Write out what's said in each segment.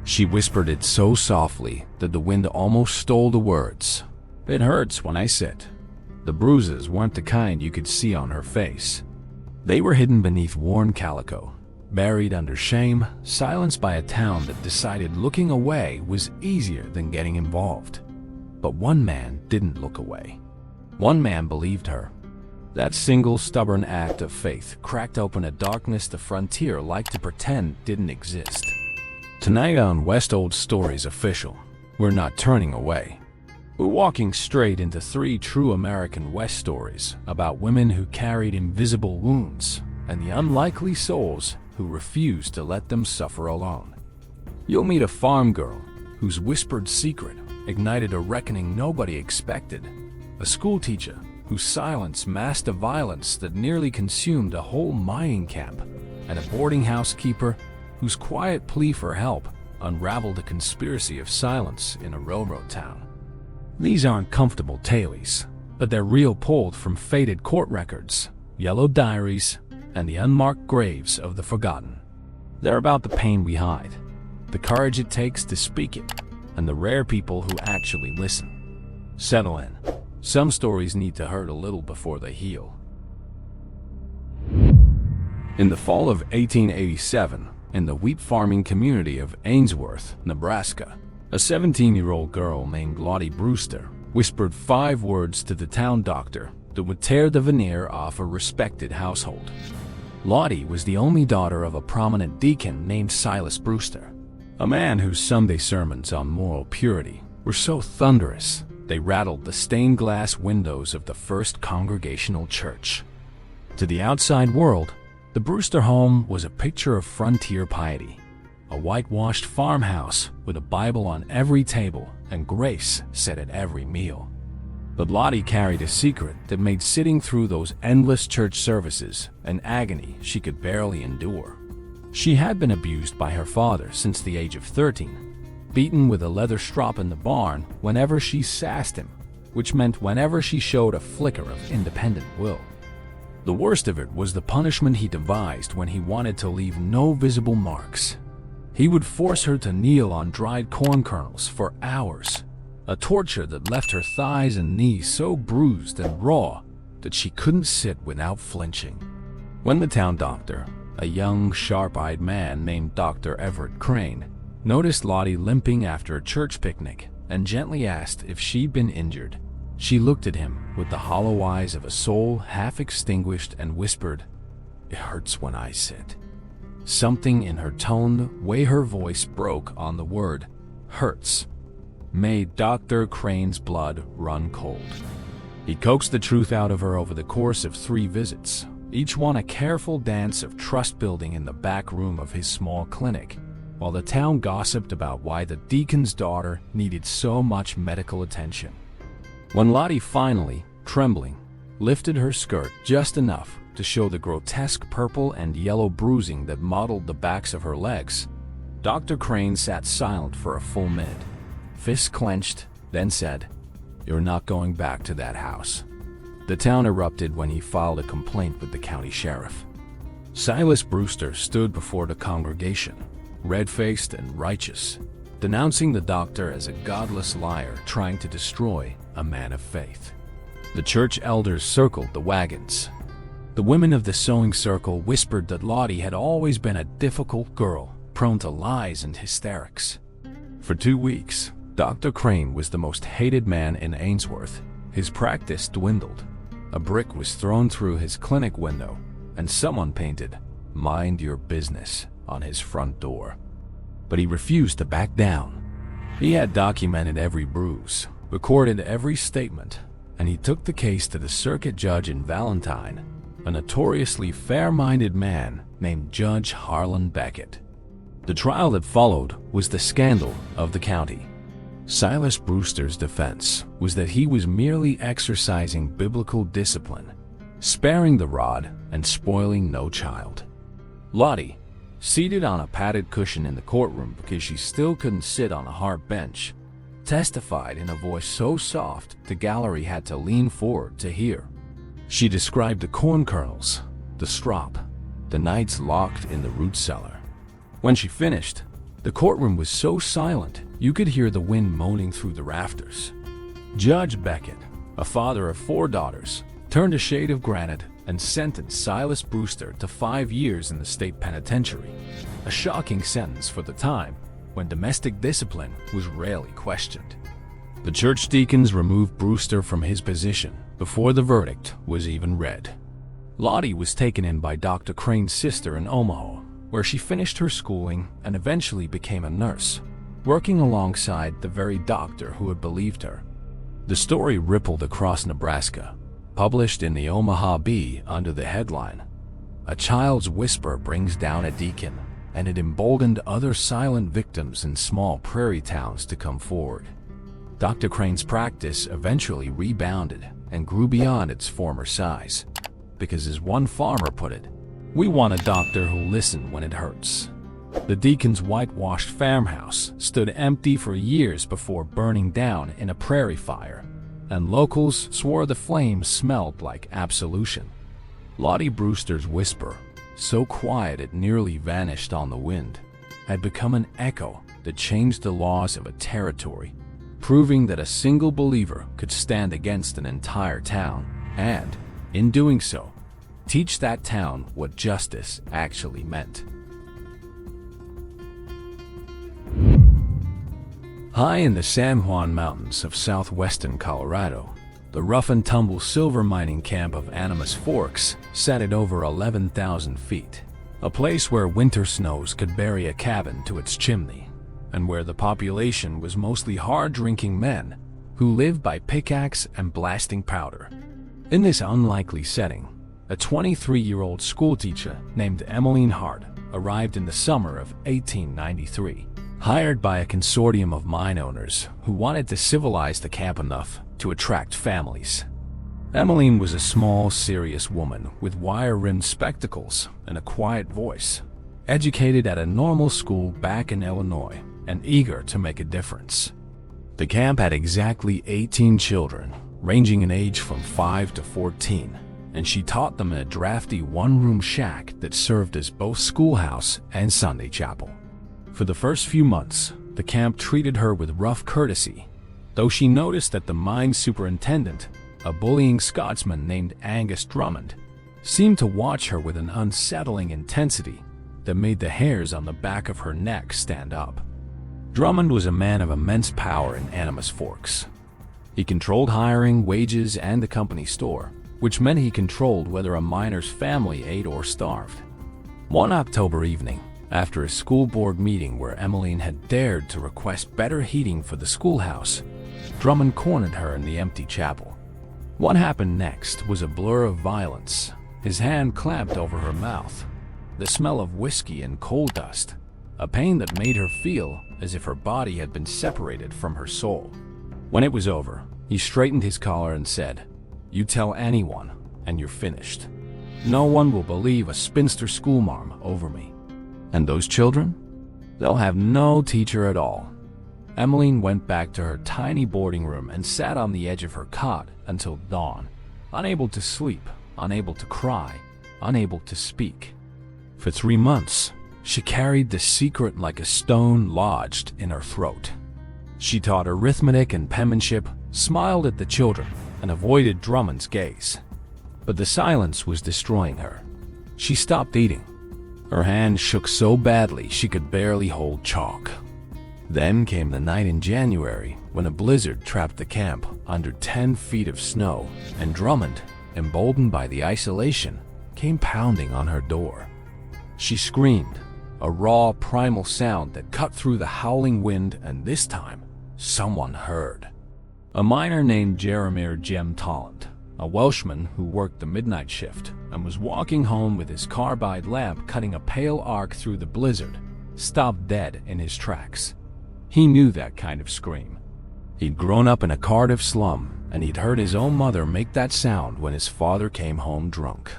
She whispered it so softly that the wind almost stole the words. "It hurts when I sit." The bruises weren't the kind you could see on her face. They were hidden beneath worn calico, buried under shame, silenced by a town that decided looking away was easier than getting involved. But one man didn't look away. One man believed her. That single stubborn act of faith cracked open a darkness the frontier liked to pretend didn't exist. Tonight on West Old Stories Official, we're not turning away. We're walking straight into 3 true American West stories about women who carried invisible wounds and the unlikely souls who refused to let them suffer alone. You'll meet a farm girl whose whispered secret ignited a reckoning nobody expected, a schoolteacher whose silence masked a violence that nearly consumed a whole mining camp, and a boarding house keeper whose quiet plea for help unraveled a conspiracy of silence in a railroad town. These aren't comfortable tales, but they're real, pulled from faded court records, yellow diaries, and the unmarked graves of the forgotten. They're about the pain we hide, the courage it takes to speak it, and the rare people who actually listen. Settle in. Some stories need to hurt a little before they heal. In the fall of 1887, in the wheat farming community of Ainsworth, Nebraska, a 17-year-old girl named Lottie Brewster whispered 5 words to the town doctor that would tear the veneer off a respected household. Lottie was the only daughter of a prominent deacon named Silas Brewster, a man whose Sunday sermons on moral purity were so thunderous they rattled the stained glass windows of the First Congregational Church. To the outside world, the Brewster home was a picture of frontier piety, a whitewashed farmhouse with a Bible on every table and grace said at every meal. But Lottie carried a secret that made sitting through those endless church services an agony she could barely endure. She had been abused by her father since the age of 13, beaten with a leather strop in the barn whenever she sassed him, which meant whenever she showed a flicker of independent will. The worst of it was the punishment he devised when he wanted to leave no visible marks. He would force her to kneel on dried corn kernels for hours, a torture that left her thighs and knees so bruised and raw that she couldn't sit without flinching. When the town doctor, a young, sharp-eyed man named Dr. Everett Crane, noticed Lottie limping after a church picnic and gently asked if she'd been injured, she looked at him with the hollow eyes of a soul half extinguished and whispered, "It hurts when I sit." Something in her tone, the way her voice broke on the word "hurts," made Dr. Crane's blood run cold. He coaxed the truth out of her over the course of 3 visits, each one a careful dance of trust building in the back room of his small clinic, while the town gossiped about why the deacon's daughter needed so much medical attention. When Lottie finally, trembling, lifted her skirt just enough to show the grotesque purple and yellow bruising that mottled the backs of her legs, Dr. Crane sat silent for a full minute, fists clenched, then said, "You're not going back to that house." The town erupted when he filed a complaint with the county sheriff. Silas Brewster stood before the congregation, red-faced and righteous, denouncing the doctor as a godless liar trying to destroy a man of faith. The church elders circled the wagons. The women of the sewing circle whispered that Lottie had always been a difficult girl, prone to lies and hysterics. For 2 weeks, Dr. Crane was the most hated man in Ainsworth. His practice dwindled. A brick was thrown through his clinic window, and someone painted, "Mind your business," on his front door. But he refused to back down. He had documented every bruise, recorded every statement, and he took the case to the circuit judge in Valentine, a notoriously fair-minded man named Judge Harlan Beckett. The trial that followed was the scandal of the county. Silas Brewster's defense was that he was merely exercising biblical discipline, sparing the rod and spoiling no child. Lottie, seated on a padded cushion in the courtroom because she still couldn't sit on a hard bench, testified in a voice so soft the gallery had to lean forward to hear. She described the corn kernels, the strop, the nights locked in the root cellar. When she finished, The courtroom was so silent, you could hear the wind moaning through the rafters. Judge Beckett, a father of 4 daughters, turned a shade of granite and sentenced Silas Brewster to 5 years in the state penitentiary, a shocking sentence for the time when domestic discipline was rarely questioned. The church deacons removed Brewster from his position before the verdict was even read. Lottie was taken in by Dr. Crane's sister in Omaha, where she finished her schooling and eventually became a nurse, working alongside the very doctor who had believed her. The story rippled across Nebraska, published in the Omaha Bee under the headline, "A Child's Whisper Brings Down a Deacon," and it emboldened other silent victims in small prairie towns to come forward. Dr. Crane's practice eventually rebounded and grew beyond its former size, because as one farmer put it, "We want a doctor who'll listen when it hurts." The deacon's whitewashed farmhouse stood empty for years before burning down in a prairie fire, and locals swore the flames smelled like absolution. Lottie Brewster's whisper, so quiet it nearly vanished on the wind, had become an echo that changed the laws of a territory, proving that a single believer could stand against an entire town and, in doing so, teach that town what justice actually meant. High in the San Juan Mountains of southwestern Colorado, the rough-and-tumble silver mining camp of Animas Forks sat at over 11,000 feet, a place where winter snows could bury a cabin to its chimney, and where the population was mostly hard-drinking men who lived by pickaxe and blasting powder. In this unlikely setting, a 23-year-old schoolteacher named Emmeline Hart arrived in the summer of 1893, hired by a consortium of mine owners who wanted to civilize the camp enough to attract families. Emmeline was a small, serious woman with wire-rimmed spectacles and a quiet voice, educated at a normal school back in Illinois and eager to make a difference. The camp had exactly 18 children, ranging in age from 5 to 14, and she taught them in a drafty one-room shack that served as both schoolhouse and Sunday chapel. For the first few months, the camp treated her with rough courtesy, though she noticed that the mine superintendent, a bullying Scotsman named Angus Drummond, seemed to watch her with an unsettling intensity that made the hairs on the back of her neck stand up. Drummond was a man of immense power in Animas Forks. He controlled hiring, wages, and the company store, which meant he controlled whether a miner's family ate or starved. One October evening, after a school board meeting where Emmeline had dared to request better heating for the schoolhouse, Drummond cornered her in the empty chapel. What happened next was a blur of violence. His hand clamped over her mouth, the smell of whiskey and coal dust, a pain that made her feel as if her body had been separated from her soul. When it was over, he straightened his collar and said, "You tell anyone, and you're finished. No one will believe a spinster schoolmarm over me. And those children? They'll have no teacher at all." Emmeline went back to her tiny boarding room and sat on the edge of her cot until dawn, unable to sleep, unable to cry, unable to speak. For 3 months, she carried the secret like a stone lodged in her throat. She taught arithmetic and penmanship, smiled at the children, and avoided Drummond's gaze. But the silence was destroying her. She stopped eating. Her hand shook so badly she could barely hold chalk. Then came the night in January when a blizzard trapped the camp under 10 feet of snow, and Drummond, emboldened by the isolation, came pounding on her door. She screamed, a raw, primal sound that cut through the howling wind, and this time, someone heard. A miner named Jeremiah Jem Tolland, a Welshman who worked the midnight shift and was walking home with his carbide lamp cutting a pale arc through the blizzard, stopped dead in his tracks. He knew that kind of scream. He'd grown up in a Cardiff slum, and he'd heard his own mother make that sound when his father came home drunk.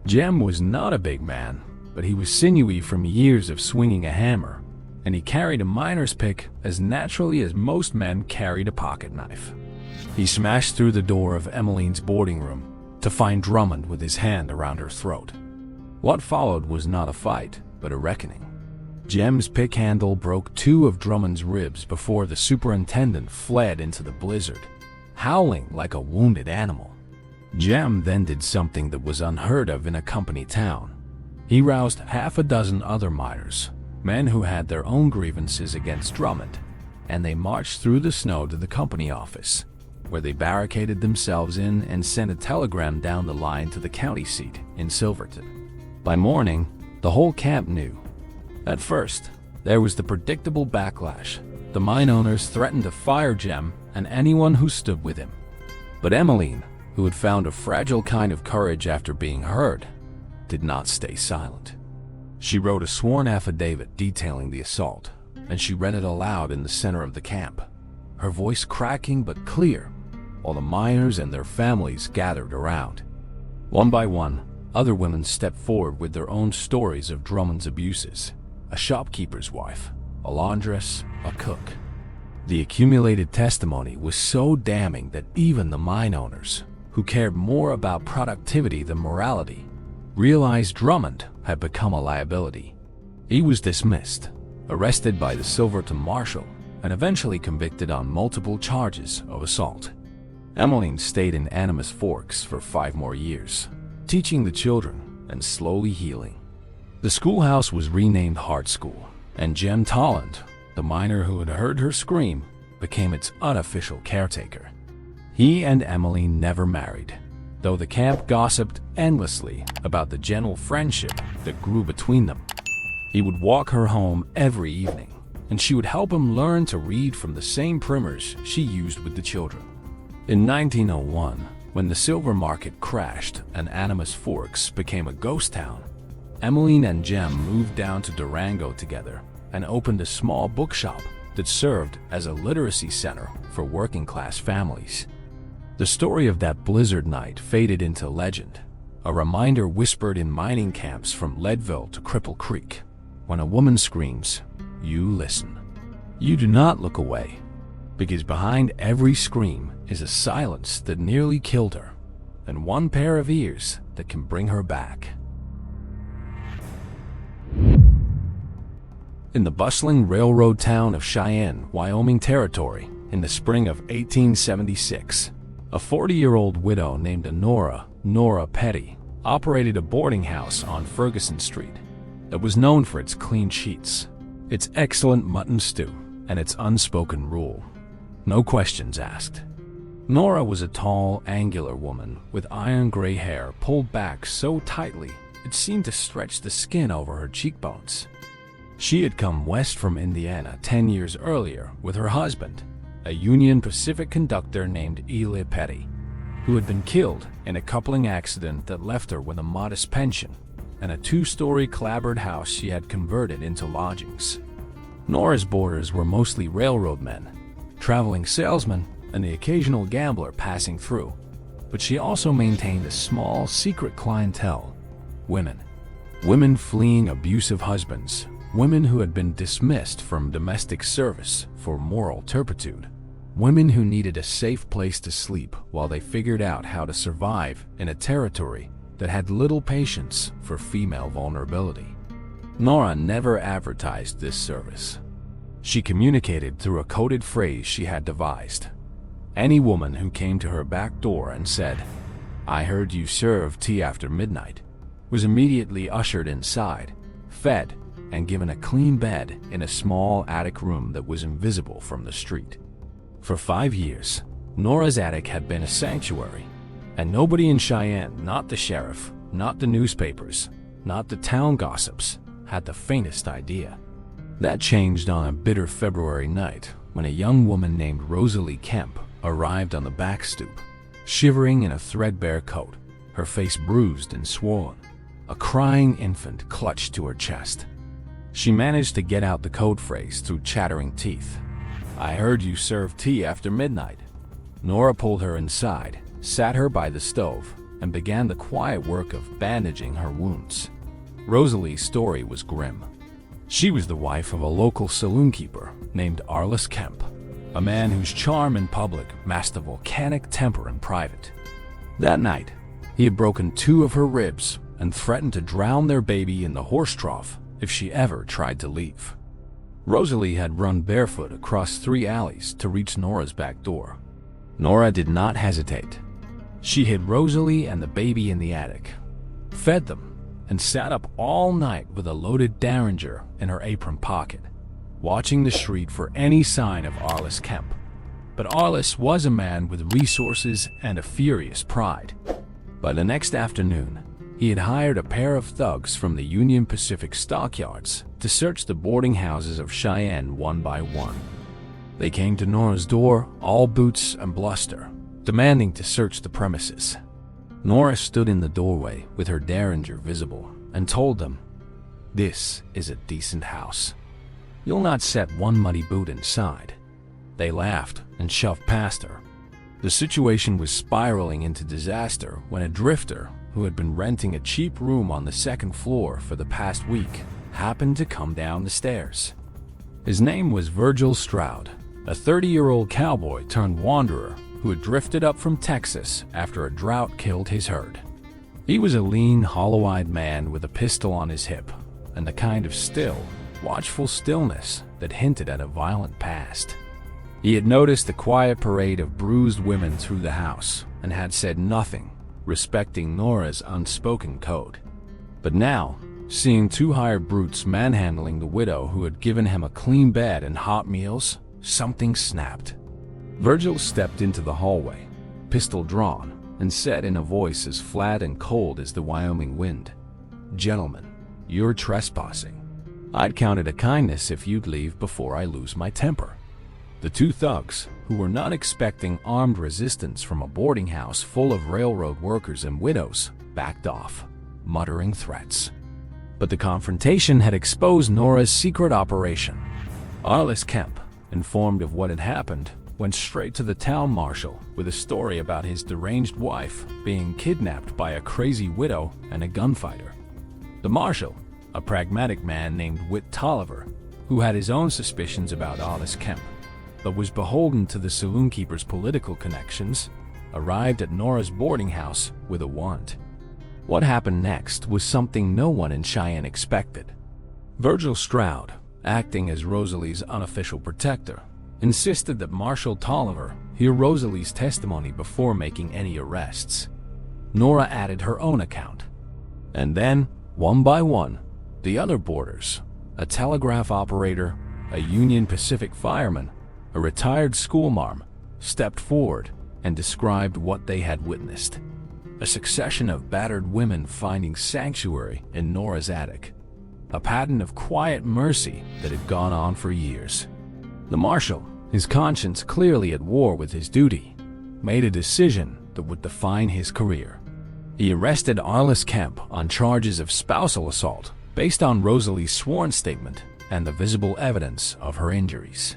Jem was not a big man, but he was sinewy from years of swinging a hammer, and he carried a miner's pick as naturally as most men carried a pocket knife. He smashed through the door of Emmeline's boarding room to find Drummond with his hand around her throat. What followed was not a fight, but a reckoning. Jem's pick handle broke 2 of Drummond's ribs before the superintendent fled into the blizzard, howling like a wounded animal. Jem then did something that was unheard of in a company town. He roused half a dozen other miners, men who had their own grievances against Drummond, and they marched through the snow to the company office, where they barricaded themselves in and sent a telegram down the line to the county seat in Silverton. By morning, the whole camp knew. At first, there was the predictable backlash. The mine owners threatened to fire Jem and anyone who stood with him. But Emmeline, who had found a fragile kind of courage after being heard, did not stay silent. She wrote a sworn affidavit detailing the assault, and she read it aloud in the center of the camp, her voice cracking but clear, while the miners and their families gathered around. One by one, other women stepped forward with their own stories of Drummond's abuses: a shopkeeper's wife, a laundress, a cook. The accumulated testimony was so damning that even the mine owners, who cared more about productivity than morality, realized Drummond had become a liability. He was dismissed, arrested by the Silverton marshal, and eventually convicted on multiple charges of assault. Emmeline stayed in Animus Forks for 5 more years, teaching the children and slowly healing. The schoolhouse was renamed Hart School, and Jem Tolland, the miner who had heard her scream, became its unofficial caretaker. He and Emmeline never married, though the camp gossiped endlessly about the gentle friendship that grew between them. He would walk her home every evening, and she would help him learn to read from the same primers she used with the children. In 1901, when the silver market crashed and Animus Forks became a ghost town, Emmeline and Jem moved down to Durango together and opened a small bookshop that served as a literacy center for working-class families. The story of that blizzard night faded into legend, a reminder whispered in mining camps from Leadville to Cripple Creek. When a woman screams, you listen. You do not look away, because behind every scream is a silence that nearly killed her, and one pair of ears that can bring her back. In the bustling railroad town of Cheyenne, Wyoming Territory, in the spring of 1876, a 40-year-old widow named Nora Petty operated a boarding house on Ferguson Street that was known for its clean sheets, its excellent mutton stew, and its unspoken rule: no questions asked. Nora was a tall, angular woman with iron gray hair pulled back so tightly it seemed to stretch the skin over her cheekbones. She had come west from Indiana 10 years earlier with her husband, a Union Pacific conductor named Eli Petty, who had been killed in a coupling accident that left her with a modest pension and a 2-story clapboard house she had converted into lodgings. Nora's boarders were mostly railroad men, traveling salesmen, and the occasional gambler passing through, but she also maintained a small, secret clientele: women fleeing abusive husbands, women who had been dismissed from domestic service for moral turpitude, women who needed a safe place to sleep while they figured out how to survive in a territory that had little patience for female vulnerability. Nora never advertised this service. She communicated through a coded phrase she had devised. Any woman who came to her back door and said, "I heard you serve tea after midnight," was immediately ushered inside, fed, and given a clean bed in a small attic room that was invisible from the street. For 5 years, Nora's attic had been a sanctuary, and nobody in Cheyenne, not the sheriff, not the newspapers, not the town gossips, had the faintest idea. That changed on a bitter February night when a young woman named Rosalie Kemp arrived on the back stoop, shivering in a threadbare coat, her face bruised and swollen, a crying infant clutched to her chest. She managed to get out the code phrase through chattering teeth. "I heard you serve tea after midnight." Nora pulled her inside, sat her by the stove, and began the quiet work of bandaging her wounds. Rosalie's story was grim. She was the wife of a local saloon keeper named Arliss Kemp, a man whose charm in public masked a volcanic temper in private. That night, he had broken 2 of her ribs and threatened to drown their baby in the horse trough if she ever tried to leave. Rosalie had run barefoot across 3 alleys to reach Nora's back door. Nora did not hesitate. She hid Rosalie and the baby in the attic, fed them, and sat up all night with a loaded Derringer in her apron pocket, watching the street for any sign of Arliss Kemp. But Arliss was a man with resources and a furious pride. By the next afternoon, he had hired a pair of thugs from the Union Pacific stockyards to search the boarding houses of Cheyenne one by one. They came to Nora's door, all boots and bluster, demanding to search the premises. Nora stood in the doorway with her Derringer visible and told them, "This is a decent house. You'll not set one muddy boot inside." They laughed and shoved past her. The situation was spiraling into disaster when a drifter who had been renting a cheap room on the 2nd floor for the past week happened to come down the stairs. His name was Virgil Stroud, a 30-year-old cowboy turned wanderer who had drifted up from Texas after a drought killed his herd. He was a lean, hollow-eyed man with a pistol on his hip and the kind of still, watchful stillness that hinted at a violent past. He had noticed the quiet parade of bruised women through the house and had said nothing, respecting Nora's unspoken code. But now, seeing 2 hired brutes manhandling the widow who had given him a clean bed and hot meals, something snapped. Virgil stepped into the hallway, pistol drawn, and said in a voice as flat and cold as the Wyoming wind, "Gentlemen, you're trespassing. I'd count it a kindness if you'd leave before I lose my temper." The 2 thugs, who were not expecting armed resistance from a boarding house full of railroad workers and widows, backed off, muttering threats. But the confrontation had exposed Nora's secret operation. Arliss Kemp, informed of what had happened, went straight to the town marshal with a story about his deranged wife being kidnapped by a crazy widow and a gunfighter. The marshal, a pragmatic man named Whit Tolliver, who had his own suspicions about Arliss Kemp, but was beholden to the saloon-keeper's political connections, arrived at Nora's boarding house with a warrant. What happened next was something no one in Cheyenne expected. Virgil Stroud, acting as Rosalie's unofficial protector, insisted that Marshal Tolliver hear Rosalie's testimony before making any arrests. Nora added her own account. And then, one by one, the other boarders, a telegraph operator, a Union Pacific fireman, a retired schoolmarm, stepped forward and described what they had witnessed. A succession of battered women finding sanctuary in Nora's attic. A pattern of quiet mercy that had gone on for years. The marshal, his conscience clearly at war with his duty, made a decision that would define his career. He arrested Arliss Kemp on charges of spousal assault based on Rosalie's sworn statement and the visible evidence of her injuries.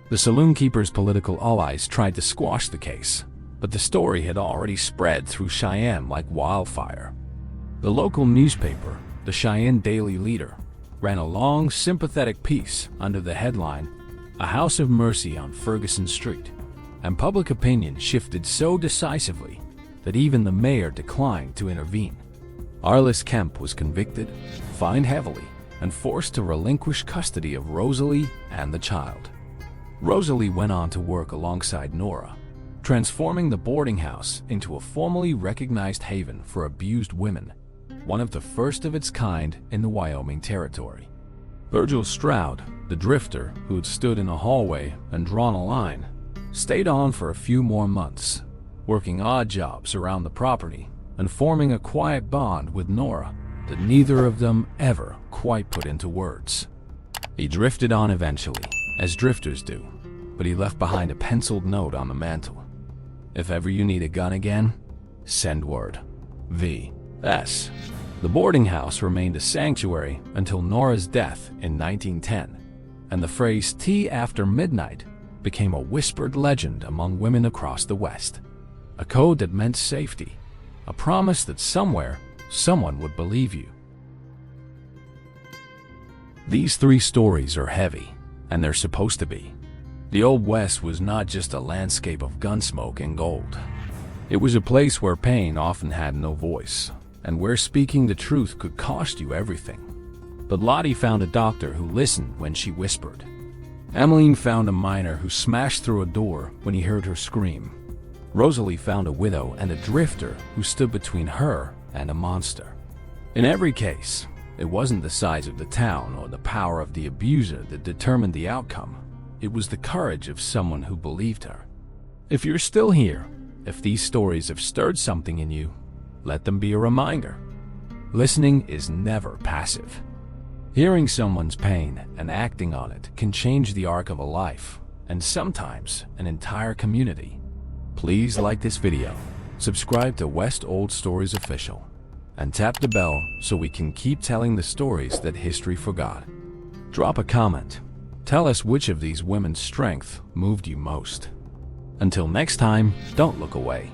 The saloon-keeper's political allies tried to squash the case, but the story had already spread through Cheyenne like wildfire. The local newspaper, the Cheyenne Daily Leader, ran a long, sympathetic piece under the headline, "A House of Mercy on Ferguson Street," and public opinion shifted so decisively that even the mayor declined to intervene. Arliss Kemp was convicted, fined heavily, and forced to relinquish custody of Rosalie and the child. Rosalie went on to work alongside Nora, transforming the boarding house into a formally recognized haven for abused women, one of the first of its kind in the Wyoming Territory. Virgil Stroud, the drifter who had stood in a hallway and drawn a line, stayed on for a few more months, working odd jobs around the property and forming a quiet bond with Nora that neither of them ever quite put into words. He drifted on eventually, as drifters do, but he left behind a penciled note on the mantel. "If ever you need a gun again, send word. V.S." The boarding house remained a sanctuary until Nora's death in 1910, and the phrase "tea after midnight" became a whispered legend among women across the West. A code that meant safety, a promise that somewhere, someone would believe you. These 3 stories are heavy, and they're supposed to be. The Old West was not just a landscape of gunsmoke and gold. It was a place where pain often had no voice, and where speaking the truth could cost you everything. But Lottie found a doctor who listened when she whispered. Emmeline found a miner who smashed through a door when he heard her scream. Rosalie found a widow and a drifter who stood between her and a monster. In every case, it wasn't the size of the town or the power of the abuser that determined the outcome. It was the courage of someone who believed her. If you're still here, if these stories have stirred something in you, let them be a reminder. Listening is never passive. Hearing someone's pain and acting on it can change the arc of a life, and sometimes an entire community. Please like this video, subscribe to West Old Stories Official, and tap the bell so we can keep telling the stories that history forgot. Drop a comment. Tell us which of these women's strength moved you most. Until next time, don't look away.